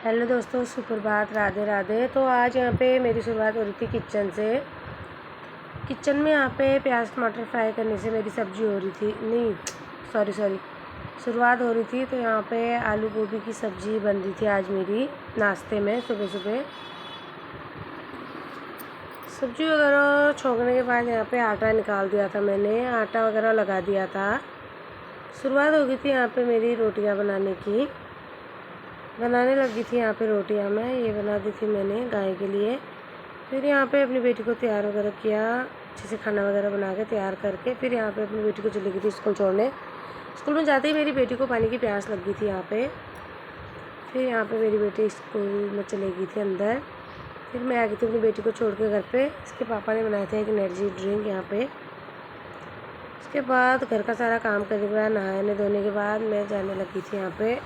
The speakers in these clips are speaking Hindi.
हेलो दोस्तों, सुप्रभात, राधे राधे। तो आज यहाँ पे मेरी शुरुआत हो रही थी किचन से। किचन में यहाँ पे प्याज टमाटर फ्राई करने से मेरी सब्ज़ी हो रही थी, नहीं सॉरी शुरुआत हो रही थी। तो यहाँ पे आलू गोभी की सब्ज़ी बन रही थी आज मेरी नाश्ते में। सुबह सुबह सब्ज़ी वगैरह छोंकने के बाद यहाँ पे आटा निकाल दिया था मैंने, आटा वगैरह लगा दिया था। शुरुआत हो गई थी यहाँ पे मेरी रोटियाँ बनाने लगी थी। यहाँ पे रोटियाँ मैं ये बना दी थी मैंने गाय के लिए। फिर यहाँ पे अपनी बेटी को तैयार वगैरह किया, अच्छे से खाना वगैरह बना के तैयार करके फिर यहाँ पे अपनी बेटी को चली गई थी स्कूल छोड़ने। स्कूल में जाते ही मेरी बेटी को पानी की प्यास लग गई थी यहाँ पे। फिर यहाँ पे मेरी बेटी स्कूल में चली गई थी अंदर। फिर मैं आ गई थी अपनी बेटी को छोड़ के घर पे। इसके पापा ने बनाया था एक एनर्जी ड्रिंक यहाँ पे। उसके बाद घर का सारा काम करने के बाद, नहाने धोने के बाद मैं जाने लगी थी यहाँ पे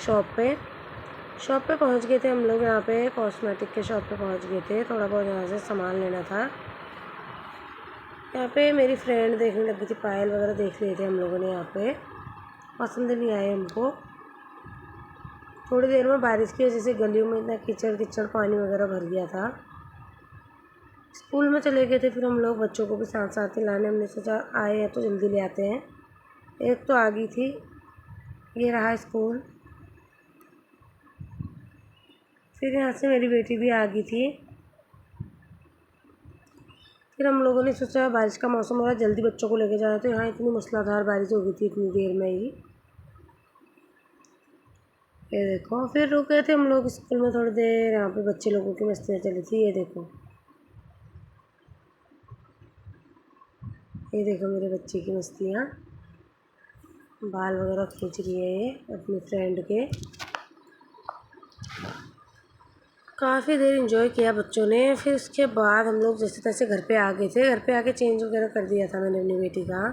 शॉप पे पहुँच गए थे हम लोग। यहाँ पे कॉस्मेटिक के शॉप पे पहुँच गए थे, थोड़ा बहुत यहाँ से सामान लेना था। यहाँ पे मेरी फ्रेंड देखने लगी थी, पायल वगैरह देख लिए थे हम लोगों ने। यहाँ पे पसंद नहीं आए हमको। थोड़ी देर में बारिश की वजह से गलियों में इतना कीचड़ पानी वगैरह भर गया था। स्कूल में चले गए थे फिर हम लोग, बच्चों को भी साथ साथ ही लाने। हमने सोचा आए हैं तो जल्दी ले आते हैं। एक तो आ गई थी, ये रहा स्कूल। फिर यहाँ से मेरी बेटी भी आ गई थी। फिर हम लोगों ने सोचा बारिश का मौसम हो रहा है, जल्दी बच्चों को लेके जाना। तो यहाँ इतनी मूसलाधार बारिश हो गई थी इतनी देर में ही। ये देखो, फिर रुके थे हम लोग स्कूल में थोड़ी देर। यहाँ पे बच्चे लोगों की मस्तियाँ चली थी। ये देखो मेरे बच्चे की मस्तियाँ, बाल वगैरह खींच रही है ये अपनी फ्रेंड के। काफ़ी देर एंजॉय किया बच्चों ने। फिर उसके बाद हम लोग जैसे तैसे घर पे आ गए थे। घर पे आके चेंज वगैरह कर दिया था मैंने अपनी बेटी का।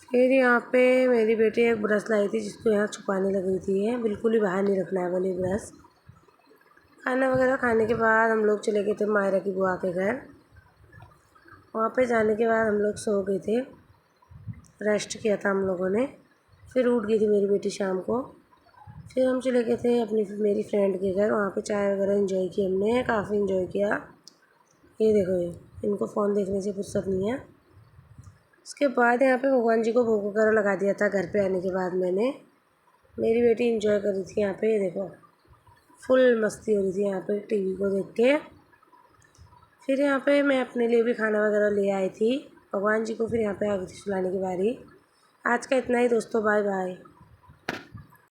फिर यहाँ पे मेरी बेटी एक ब्रश लाई थी जिसको यहाँ छुपाने लगी थी। बिल्कुल ही बाहर नहीं रखना है वाली ब्रश। खाना वगैरह खाने के बाद हम लोग चले गए थे मायरा की बुआ के घर। वहाँ पे जाने के बाद हम लोग सो गए थे, रेस्ट किया था हम लोगों ने। फिर उठ गई थी मेरी बेटी शाम को। फिर हम चले गए थे मेरी फ्रेंड के घर। वहाँ पे चाय वगैरह एंजॉय की हमने, काफ़ी एंजॉय किया। ये देखो, ये इनको फ़ोन देखने से फुर्सत नहीं है। उसके बाद यहाँ पे भगवान जी को भोग वगैरह लगा दिया था घर पे आने के बाद मैंने। मेरी बेटी एंजॉय कर रही थी यहाँ पे। ये देखो, फुल मस्ती हो रही थी यहाँ पे टीवी को देख के। फिर यहाँ पे मैं अपने लिए भी खाना वगैरह ले आई थी। भगवान जी को फिर यहाँ पे आ गई थी सुलाने की बारी। आज का इतना ही दोस्तों, बाय बाय।